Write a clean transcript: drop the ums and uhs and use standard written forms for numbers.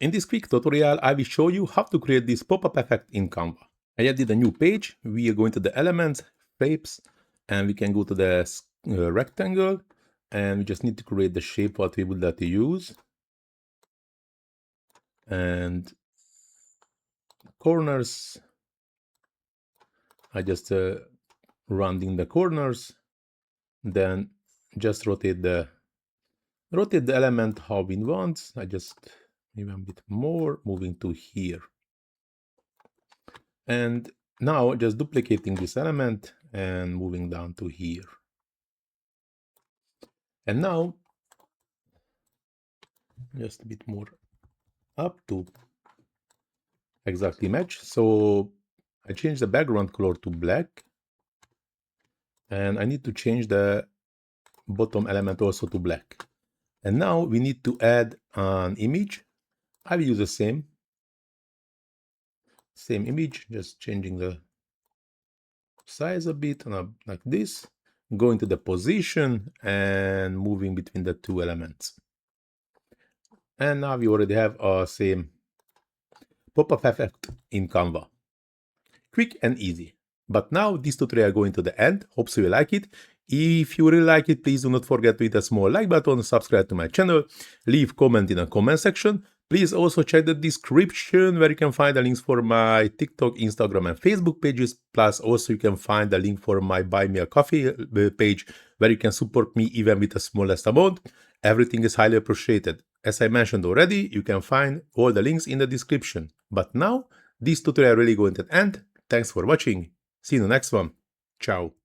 In this quick tutorial, I will show you how to create this pop-up effect in Canva. I added a new page. We are going to the elements, shapes, and we can go to the rectangle, and we just need to create the shape what we would like to use. And corners, I just rounding the corners, then just rotate the element how we want. I just maybe a bit more, moving to here. And now just duplicating this element and moving down to here. And now just a bit more up to exactly match. So I change the background color to black, and I need to change the bottom element also to black. And now we need to add an image. I will use the same image, just changing the size a bit, and like this, going to the position and moving between the two elements. And now we already have our same pop-up effect in Canva. Quick and easy. But now this tutorial going to the end. Hope so you like it. If you really like it, please do not forget to hit a small like button, subscribe to my channel, leave comment in the comment section. Please also check the description where you can find the links for my TikTok, Instagram, and Facebook pages. Plus also you can find the link for my Buy Me a Coffee page where you can support me even with the smallest amount. Everything is highly appreciated. As I mentioned already, you can find all the links in the description. But now, this tutorial really going to end. Thanks for watching. See you in the next one. Ciao.